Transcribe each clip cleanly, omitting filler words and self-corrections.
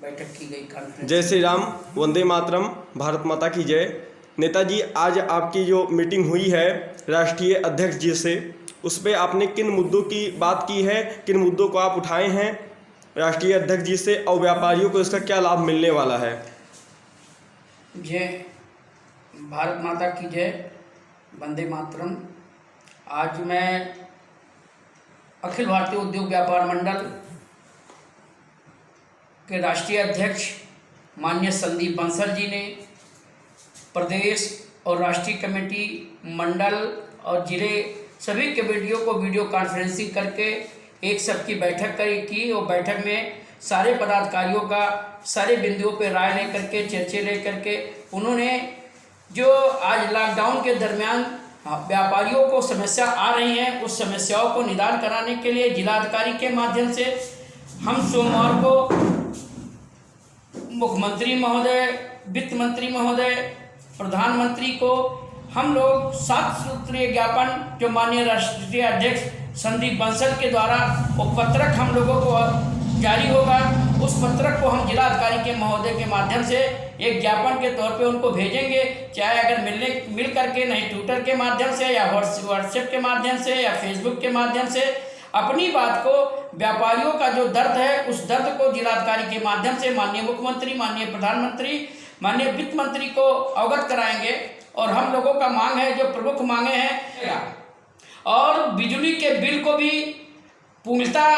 बैठक की गई कॉन्फ्रेंस। जय श्री राम, वंदे मातरम, भारत माता की जय। नेताजी, आज आपकी जो मीटिंग हुई है राष्ट्रीय अध्यक्ष जी से, उस पर आपने किन मुद्दों की बात की है, किन मुद्दों को आप उठाए हैं राष्ट्रीय अध्यक्ष जी से, और व्यापारियों को इसका क्या लाभ मिलने वाला है? जय भारत माता की जय, वंदे मातरम। आज मैं अखिल भारतीय उद्योग व्यापार मंडल के राष्ट्रीय अध्यक्ष माननीय संदीप बंसल जी ने प्रदेश और राष्ट्रीय कमेटी, मंडल और जिले सभी कमेटियों को वीडियो कॉन्फ्रेंसिंग करके एक सबकी बैठक की और बैठक में सारे पदाधिकारियों का सारे बिंदुओं पर राय लेकर के, चर्चे लेकर के उन्होंने जो आज लॉकडाउन के दरमियान व्यापारियों को समस्या आ रही हैं, उस समस्याओं को निदान कराने के लिए जिलाधिकारी के माध्यम से हम सोमवार को मुख्यमंत्री महोदय, वित्त मंत्री महोदय, प्रधानमंत्री को हम लोग 7 सूत्रीय ज्ञापन जो माननीय राष्ट्रीय अध्यक्ष संदीप बंसल के द्वारा वो पत्रक हम लोगों को जारी होगा, उस पत्रक को हम जिलाधिकारी के महोदय के माध्यम से एक ज्ञापन के तौर पे उनको भेजेंगे। चाहे अगर मिल करके नहीं, ट्विटर के माध्यम से या व्हाट्सएप के माध्यम से या फेसबुक के माध्यम से अपनी बात को, व्यापारियों का जो दर्द है उस दर्द को जिलाधिकारी के माध्यम से माननीय मुख्यमंत्री, माननीय प्रधानमंत्री, माननीय वित्त मंत्री को अवगत कराएंगे। और हम लोगों का मांग है, जो प्रमुख मांगे हैं, और बिजली के बिल को भी पूर्णतः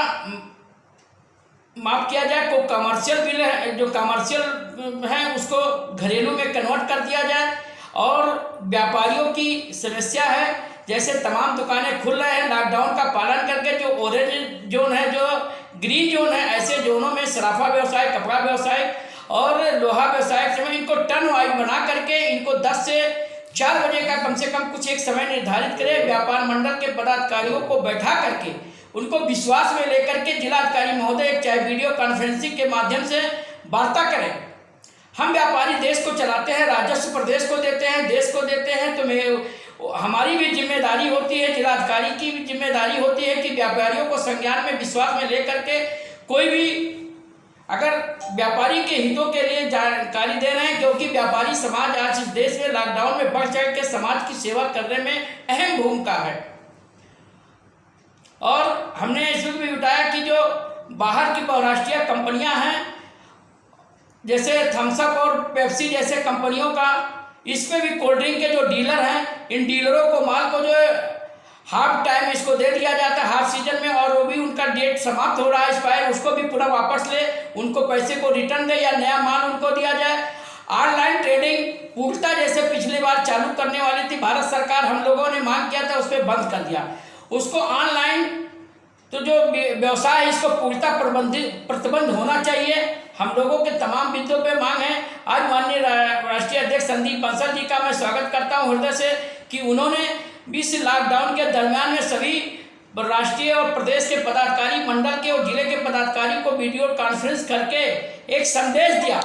माफ किया जाए, को कमर्शियल बिल है, जो कमर्शियल है उसको घरेलू में कन्वर्ट कर दिया जाए। और व्यापारियों की समस्या है, जैसे तमाम दुकानें खुल रहे हैं लॉकडाउन का पालन करके, जो ऑरेंज जोन है, जो ग्रीन जोन है, ऐसे जोनों में सराफा व्यवसाय, कपड़ा व्यवसाय और लोहा व्यवसाय में इनको टर्न वाइज बना करके इनको 10 से 4 बजे का कम से कम कुछ एक समय निर्धारित करें। व्यापार मंडल के पदाधिकारियों को बैठा करके उनको विश्वास में लेकर के जिलाधिकारी महोदय चाहे वीडियो कॉन्फ्रेंसिंग के माध्यम से वार्ता करें। हम व्यापारी देश को चलाते हैं, राजस्व प्रदेश को देते हैं, देश को देते हैं, तो हमारी भी जिम्मेदारी होती है, जिलाधिकारी की भी जिम्मेदारी होती है कि व्यापारियों को संज्ञान में, विश्वास में लेकर के कोई भी अगर व्यापारी के हितों के लिए जानकारी दे रहे हैं, क्योंकि व्यापारी समाज आज इस देश में लॉकडाउन में बढ़ चढ़ के समाज की सेवा करने में अहम भूमिका है। और हमने इसमें भी उठाया कि जो बाहर की बहुराष्ट्रीय कंपनियां हैं, जैसे थम्स अप और पेप्सी जैसे कंपनियों का, इसमें भी कोल्ड ड्रिंक के जो डीलर हैं, इन डीलरों को माल को जो हाफ टाइम इसको दे दिया जाता है हाफ सीजन में, और वो भी उनका डेट समाप्त हो रहा है एक्सपायर, उसको भी पूरा वापस ले, उनको पैसे को रिटर्न दे या नया माल उनको दिया जाए। ऑनलाइन ट्रेडिंग पूर्णतः जैसे पिछली बार चालू करने वाली थी भारत सरकार, हम लोगों ने मांग किया था, उस पर बंद कर दिया उसको। ऑनलाइन तो जो व्यवसाय है इसको पूर्णतः प्रतिबंध होना चाहिए। हम लोगों के तमाम बिंदुओं पे मांग है। आज माननीय राष्ट्रीय अध्यक्ष संदीप बंसल जी का मैं स्वागत करता हूं हृदय से कि उन्होंने इस लॉकडाउन के दरमियान में सभी राष्ट्रीय और प्रदेश के पदाधिकारी, मंडल के और जिले के पदाधिकारी को वीडियो कॉन्फ्रेंस करके एक संदेश दिया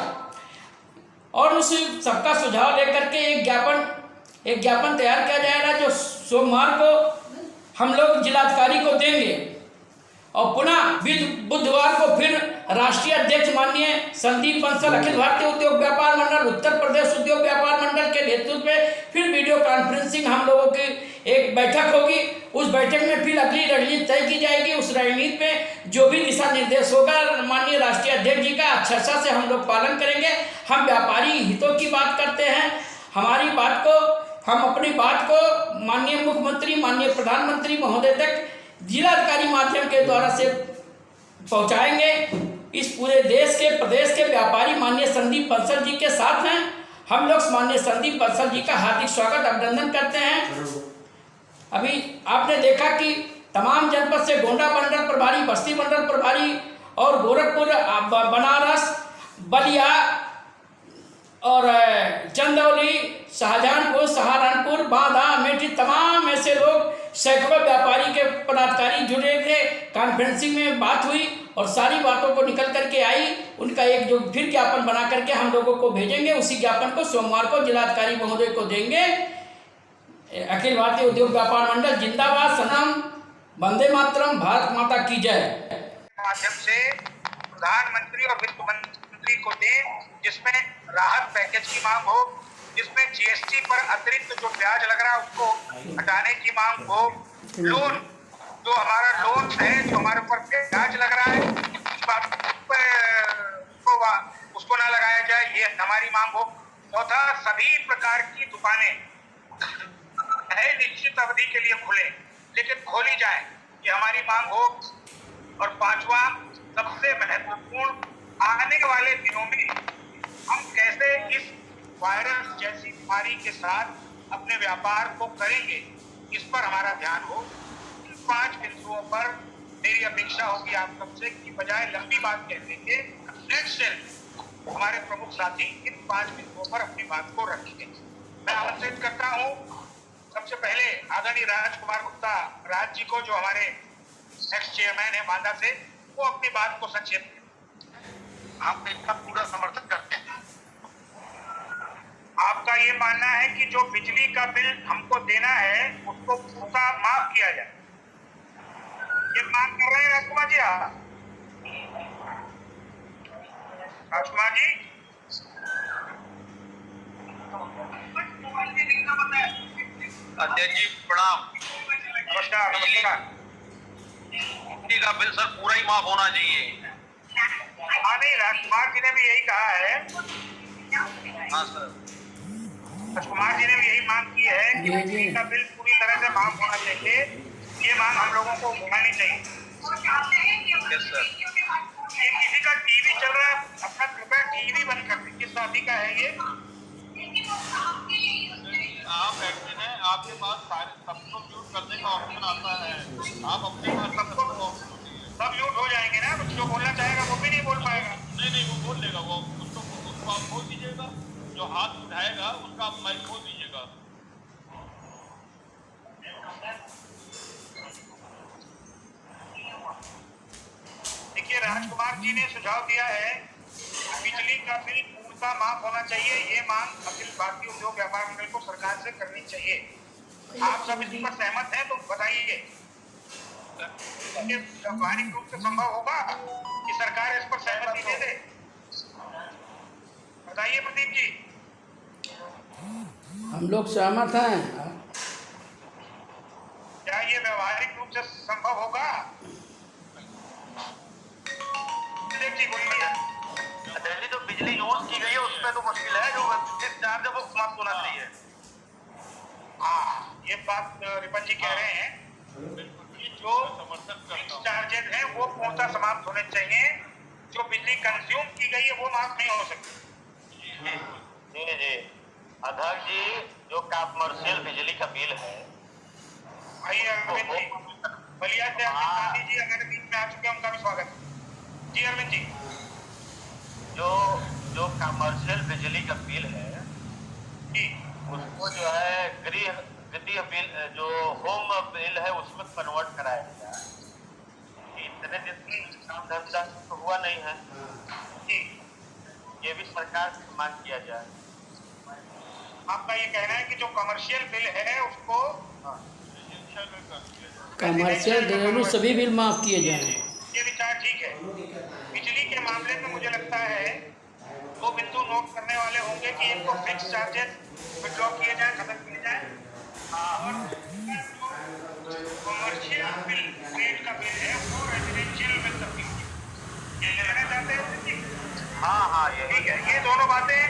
और उस सबका सुझाव लेकर के एक ज्ञापन तैयार किया जाएगा, जो सोमवार को हम लोग जिलाधिकारी को देंगे। और पुनः बुधवार को फिर राष्ट्रीय अध्यक्ष माननीय संदीप बंसल, अखिल भारतीय उद्योग व्यापार मंडल, उत्तर प्रदेश उद्योग व्यापार मंडल के नेतृत्व में फिर वीडियो कॉन्फ्रेंसिंग हम लोगों की एक बैठक होगी। उस बैठक में फिर अगली रणनीति तय की जाएगी। उस रणनीति में जो भी दिशा निर्देश होगा माननीय राष्ट्रीय अध्यक्ष जी का अच्छे से हम लोग पालन करेंगे। हम व्यापारी हितों की बात करते हैं, हम अपनी बात को माननीय मुख्यमंत्री, माननीय प्रधानमंत्री महोदय तक जिलाधिकारी माध्यम के द्वारा से पहुंचाएंगे। इस पूरे देश के, प्रदेश के व्यापारी माननीय संदीप बंसल जी के साथ हैं। हम लोग माननीय संदीप बंसल जी का हार्दिक स्वागत, अभिनंदन करते हैं। अभी आपने देखा कि तमाम जनपद से गोंडा मंडल प्रभारी, बस्ती मंडल प्रभारी और गोरखपुर, बनारस, बलिया और चंदौली, शाहजहांपुर, सहारनपुर, बांदा, अमेठी, तमाम ऐसे लोग, सैकड़ों व्यापारी के पदाधिकारी जुड़े थे। कॉन्फ्रेंसिंग में बात हुई और सारी बातों को निकल करके आई। उनका एक जो फिर ज्ञापन बना करके हम लोगों को भेजेंगे, उसी ज्ञापन को सोमवार को जिलाधिकारी महोदय को देंगे। अखिल भारतीय उद्योग व्यापार मंडल जिंदाबाद, सनम, वंदे मातरम, भारत माता की जय। माध्यम से प्रधानमंत्री और वित्त मंत्री मुख्यमंत्री को दें, जिसमें राहत पैकेज की मांग हो, जिसमें जीएसटी पर अतिरिक्त जो ब्याज लग रहा है उसको हटाने की मांग हो, लोन जो हमारा लोन है जो हमारे ऊपर ब्याज लग रहा है उसको ना लगाया जाए, ये हमारी मांग हो। चौथा, सभी प्रकार की दुकानें है निश्चित अवधि के लिए खुले लेकिन खोली जाए, ये हमारी मांग हो। और पांचवा, सबसे महत्वपूर्ण, आने वाले दिनों में हम कैसे इस वायरस जैसी बीमारी के साथ अपने व्यापार को करेंगे, इस पर हमारा ध्यान हो। इन 5 बिंदुओं पर मेरी अपेक्षा होगी आप सबसे कि बजाय लंबी बात कहने के नेक्स्ट हमारे प्रमुख साथी इन 5 बिंदुओं पर अपनी बात को रखेंगे। मैं आमंत्रित करता हूं सबसे पहले आदरणीय राजकुमार गुप्ता राज जी को, जो हमारे एक्स चेयरमैन है बांदा से, वो अपनी बात को संक्षेप में। आप इसका पूरा समर्थन करते हैं? आपका ये मानना है कि जो बिजली का बिल हमको देना है उसको पूरा माफ किया जाए, ये मांग कर रहे हैं राजकुमार जी? राजकुमार जी, अध्यक्ष जी प्रणाम। नमस्कार। नमस्कार। बिजली का बिल सर पूरा ही माफ होना चाहिए। हाँ, नहीं, राजकुमार जी ने भी यही कहा है। हाँ सर, राजकुमार जी ने भी यही मांग की है कि बिजली का बिल पूरी तरह से माफ होना चाहिए, ये मांग हम लोगों को उठानी चाहिए। Yes sir. ये किसी का टीवी चल रहा है, अपना कृपया टीवी बंद कर दीजिए। किस शादी का है ये? आप एडमिन हैं, आपके पास सारे सबको म्यूट करने का ऑप्शन आता है, आप अपने पास सबको सब म्यूट हो जाएंगे ना, जो बोलना चाहेगा वो भी नहीं बोल पाएगा। नहीं वो बोल लेगा, वो उसको आप खोल दीजिएगा, जो हाथ उठाएगा उसका आप माइक खोल दीजिएगा। देखिए, राजकुमार जी ने सुझाव दिया है बिजली का बिल पूर्णतः माफ होना चाहिए, ये मांग अखिल भारतीय उद्योग व्यापार मंडल को सरकार से करनी चाहिए। आप सब इस पर सहमत हैं तो बताइए, व्यावहारिक रूप से संभव होगा कि सरकार इस पर सहमति दे दे? बताइए प्रदीप जी। हम लोग सहमत हैं। क्या ये व्यवहारिक रूप से संभव होगा? प्रदीप जी बोलिए। दिल्ली जो बिजली यूज की गई है उसमें तो मुश्किल है, जो चार्ज है वो समाप्त होना चाहिए। हाँ, ये बात रिपन जी कह रहे हैं कि जो फिक्स चार्जेस हैं वो पूर्णतः समाप्त होने चाहिए, जो बिजली कंज्यूम की गई है वो माफ नहीं हो सकती। जी अध्यक्ष जी, जो कमर्शियल बिजली का बिल है, आइए अरविंद जी, बलिया से अरविंद गांधी जी हमारे बीच में आ चुके हैं, उनका भी स्वागत है। जी अरविंद जी। जो कमर्शियल बिजली का बिल है जी, उसको जो है गृह बिल, जो होम बिल है उसमें कन्वर्ट कराया गया। इतने दिन काम धंधा तो हुआ नहीं है जी, ये भी सरकार से मांग किया जाए। आपका ये कहना है कि जो कमर्शियल बिल है उसको कमर्शियल घरेलू सभी बिल माफ किए जाएंगे। ये विचार ठीक है। बिजली के मामले में मुझे लगता है 2 बिंदु नोट करने वाले होंगे कि एक तो फिक्स चार्जेस विड्रॉ किए जाए, खत्म किए जाए, और कमर्शियल बिल रेट का बिल है वो रेजिडेंशियल में तब्दील कहना चाहते हैं। हाँ ये ठीक है, ये दोनों बातें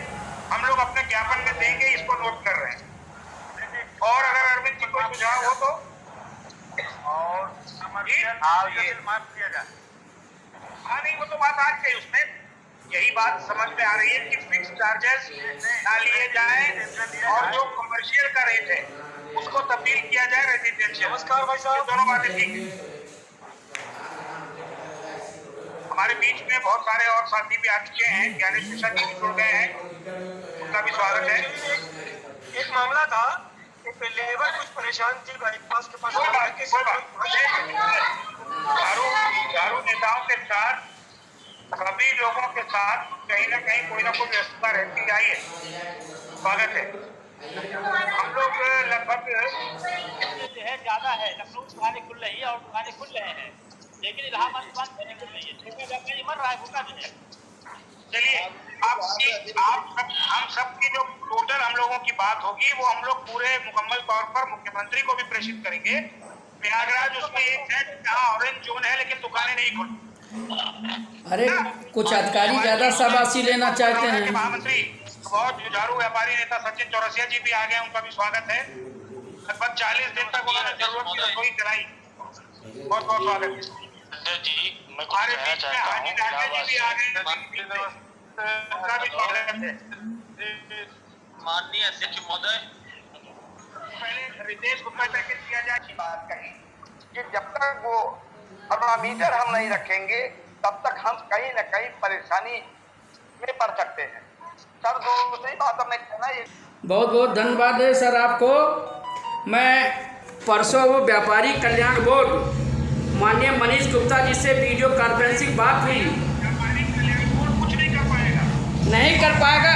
हम लोग अपने ज्ञापन में देंगे, इसको नोट कर रहे हैं। और अगर अरविंद जी कोई सुझाव हो तो और माफ किया जाए। हाँ, नहीं, वो तो बात आज गई, उसमें यही बात समझ में आ रही है कि फिक्स चार्जेस ना लिए जाए और जो कमर्शियल का रेट है उसको तब्दील किया जाए रेजिडेंशियल। नमस्कार भाई साहब, दोनों बातें ठीक है। हमारे बीच में बहुत सारे और साथी भी आ चुके हैं, ज्ञानेश प्रसाद जी भी जुड़ गए हैं, उनका भी स्वागत है। एक मामला था, एक लेबर कुछ परेशान थी, बाईपास के पास चारों नेताओं के साथ, सभी लोगों के साथ कहीं ना कहीं कोई ना कोई व्यवस्था रहती आई है। स्वागत है। हम लोग लगभग जो है ज्यादा है, लखनऊ दुकानें खुल रही है और दुकानें खुल रहे हैं, लेकिन इलाहाबाद दुकान नहीं खुल रही है, मर रहा है भूखा जो है। चलिए हम सब की जो टोटल हम लोगों की बात होगी वो हम लोग पूरे मुकम्मल तौर पर मुख्यमंत्री को भी प्रेषित करेंगे। प्रयागराज उसमें एक है जहाँ ऑरेंज जोन है लेकिन दुकानें नहीं खुली। अरे कुछ अधिकारी ज्यादा शाबाशी लेना चाहते हैं। महामंत्री बहुत जुझारू व्यापारी नेता सचिन चौरसिया जी भी आ गए, उनका भी स्वागत है। लगभग 40 दिन तक उन्होंने जरूरत की रसोई चलाई। बहुत बहुत स्वागत है जी। मैं कुछ हमारे कहना बीच में चाहता हाजी हूँ डाके जी भी आ गए, उनका भी स्वागत है। माननीय अध्यक्ष महोदय, पहले रितेश गुप्ता तक किया जाए की बात कही कि जब तक वो थर्मामीटर हम नहीं रखेंगे तब तक हम कहीं न कहीं परेशानी में पड़ सकते हैं। सर दूसरी बात हमने कहना ये बहुत बहुत धन्यवाद है सर आपको। मैं परसों वो व्यापारी कल्याण बोर्ड माननीय मनीष गुप्ता जी से वीडियो कॉन्फ्रेंसिंग बात हुई। कुछ नहीं कर पाएगा, नहीं कर पाएगा।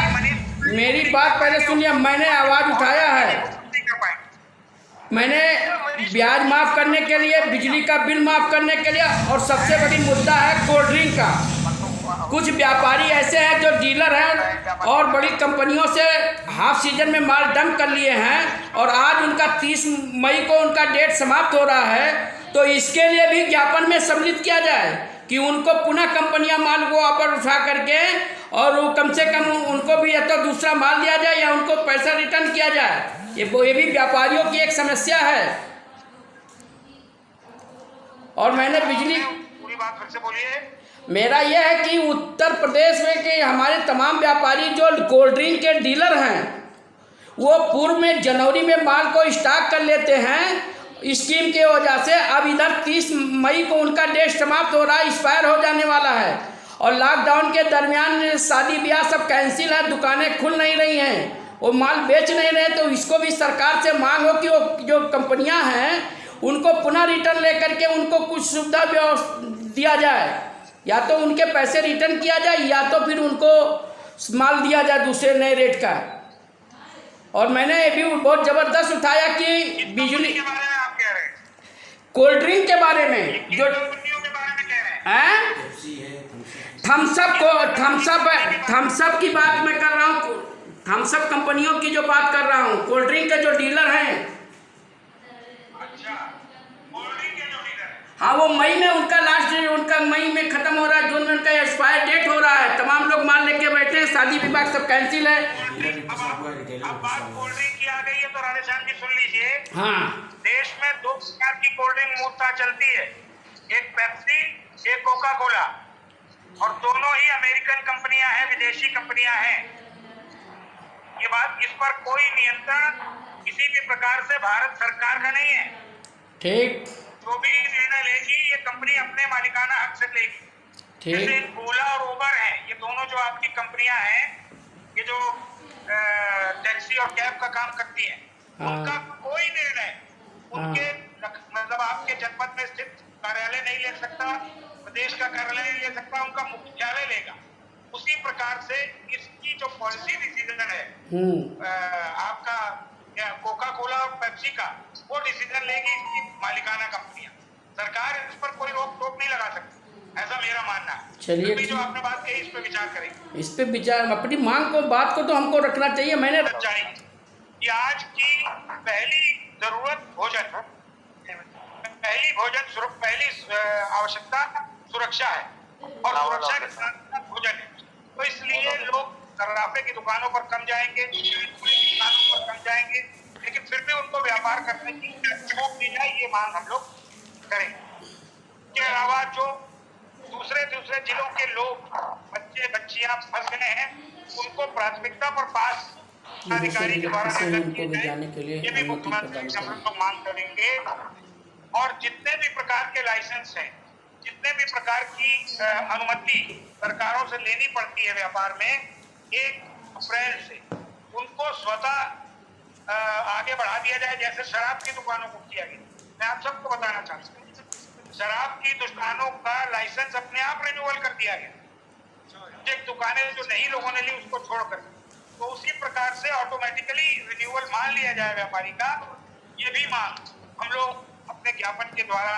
मेरी बात पहले सुनिए, मैंने आवाज़ उठाया है। नहीं कर पाएंगे। मैंने ब्याज माफ़ करने के लिए, बिजली का बिल माफ़ करने के लिए, और सबसे बड़ी मुद्दा है कोल्ड ड्रिंक का। कुछ व्यापारी ऐसे हैं जो डीलर हैं और बड़ी कंपनियों से हाफ सीजन में माल डंप कर लिए हैं और आज उनका 30 मई को उनका डेट समाप्त हो रहा है। तो इसके लिए भी ज्ञापन में सम्मिलित किया जाए कि उनको पुनः कंपनियां माल को वापस उठा करके और वो कम से कम उनको भी या तो दूसरा माल दिया जाए या उनको पैसा रिटर्न किया जाए। ये भी व्यापारियों की एक समस्या है। और मैंने बिजली, पूरी बात फिर से बोलिए। मेरा यह है कि उत्तर प्रदेश में कि हमारे तमाम व्यापारी जो कोल्ड ड्रिंक के डीलर हैं वो पूर्व में जनवरी में माल को स्टॉक कर लेते हैं स्कीम के वजह से। अब इधर 30 मई को उनका डेट समाप्त हो रहा है, एक्सपायर हो जाने वाला है। और लॉकडाउन के दरमियान शादी ब्याह सब कैंसिल है, दुकानें खुल नहीं रही हैं, वो माल बेच नहीं रहे। तो इसको भी सरकार से मांग हो कि वो जो कंपनियां हैं उनको पुनः रिटर्न लेकर के उनको कुछ सुविधा दिया जाए, या तो उनके पैसे रिटर्न किया जाए या तो फिर उनको माल दिया जाए दूसरे नए रेट का। और मैंने ये भी बहुत ज़बरदस्त उठाया कि बिजली के बारे में आप कह रहे हैं, कोल्ड ड्रिंक के बारे में जो कंपनियों के बारे में कह रहे हैं। थम्सअप की बात मैं कर रहा हूँ, थम्सअप कंपनियों की जो बात कर रहा हूँ। कोल्ड ड्रिंक के जो डीलर हैं, अच्छा, कोल्ड ड्रिंक के जो डीलर हैं, हाँ, वो मई में उनका लास्ट डेट उनका मई में खत्म हो रहा है, जून में उनका एक्सपायर डेट हो रहा है। तमाम लोग माल लेके बैठे हैं, शादी विवाह सब कैंसिल है। अब बात कोल्ड ड्रिंक की आ गई है तो राधेश्याम जी सुन लीजिए। हाँ, देश में 2 प्रकार की कोल्ड ड्रिंक मूर्ता चलती है, एक पेप्सी, एक कोका कोला, और दोनों ही अमेरिकन कंपनियां हैं, विदेशी कंपनियां हैं। ये बात, इस पर कोई नियंत्रण किसी भी प्रकार से भारत सरकार का नहीं है। ठीक जो भी निर्णय लेगी ये कंपनी अपने मालिकाना हक से लेगी। जैसे ठीक। ओला और उबर है, ये दोनों जो आपकी कंपनियां हैं, ये जो टैक्सी और कैब का काम करती हैं, उनका कोई निर्णय उनके मतलब आपके जनपद में स्थित कार्यालय नहीं ले सकता, प्रदेश का कार्यालय नहीं ले सकता, उनका मुख्यालय लेगा। उसी प्रकार से इसकी जो पॉलिसी डिसीजन है आपका कोका कोला और पेप्सी का, वो डिसीजन लेगी इसकी मालिकाना कंपनियां। सरकार इस पर कोई रोक टोक नहीं लगा सकती, ऐसा मेरा मानना है। चलिए, जो आपने बात कही इस पे विचार करेंगे। इस पे विचार, अपनी मांग को, बात को तो हमको रखना चाहिए। मैंने कि आज की पहली जरूरत भोजन, पहली आवश्यकता सुरक्षा है, और सुरक्षा के साथ भोजन है। तो इसलिए लोग सर्राफे की दुकानों पर कम जाएंगे, दुकानों पर कम जाएंगे, लेकिन फिर भी उनको व्यापार करने की छूट दी जाए, ये मांग हम लोग करेंगे। इसके अलावा जो दूसरे जिलों के लोग, बच्चे बच्चियां फंस गए हैं, उनको प्राथमिकता पर पास अधिकारी के द्वारा जाने के लिए ये भी मुख्यमंत्री से हम लोग मांग करेंगे। और जितने भी प्रकार के लाइसेंस हैं, जितने भी प्रकार की अनुमति सरकारों से लेनी पड़ती है व्यापार में, 1 अप्रैल से उनको स्वतः आगे बढ़ा दिया जाए, जैसे शराब की दुकानों को किया गया। मैं आप सबको बताना चाहता हूँ, शराब की दुकानों का लाइसेंस अपने आप रिन्यूअल कर दिया गया। एक दुकानें जो नहीं लोगों ने ली उसको छोड़कर, तो उसी प्रकार से ऑटोमेटिकली रिन्यूअल मान लिया जाए व्यापारी का। ये भी मांग हम लोग अपने ज्ञापन के द्वारा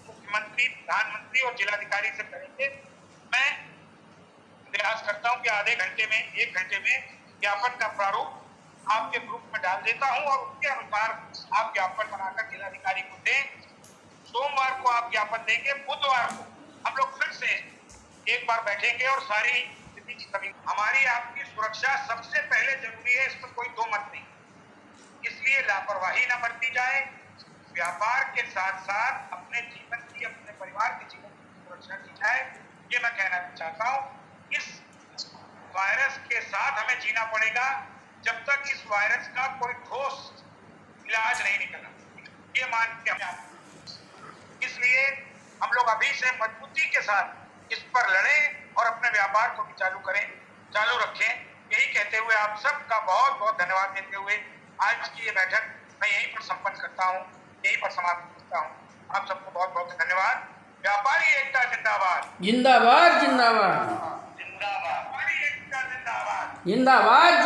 मुख्यमंत्री, प्रधानमंत्री और जिलाधिकारी से करेंगे। मैं प्रयास करता हूं कि आधे घंटे में 1 घंटे में ज्ञापन का प्रारूप आपके ग्रुप में डाल देता हूं और उसके अनुसार आप ज्ञापन बनाकर जिलाधिकारी को दें। सोमवार को आप ज्ञापन देंगे, बुधवार को हम लोग फिर से एक बार बैठेंगे और सारी स्थिति की समीक्षा। हमारी आपकी सुरक्षा सबसे पहले जरूरी है, इसमें कोई दो मत नहीं। इसलिए लापरवाही न बरती जाए। व्यापार के साथ साथ अपने जीवन की, अपने परिवार के जीवन की सुरक्षा की जाए, ये मैं कहना चाहता हूँ। इस वायरस के साथ हमें जीना पड़ेगा जब तक इस वायरस का कोई ठोस इलाज नहीं निकला, ये मान के हमें। इसलिए हम लोग अभी से मजबूती के साथ इस पर लड़ें और अपने व्यापार को भी चालू रखें। यही कहते हुए आप सबका बहुत बहुत धन्यवाद देते हुए आज की ये बैठक मैं यहीं पर संपन्न करता हूँ, यहीं पर समाप्त करता हूँ। आप सबको बहुत बहुत धन्यवाद। व्यापारी एकता जिंदाबाद, जिंदाबाद जिंदाबाद जिंदाबाद। व्यापारी एकता जिंदाबाद, जिंदाबाद।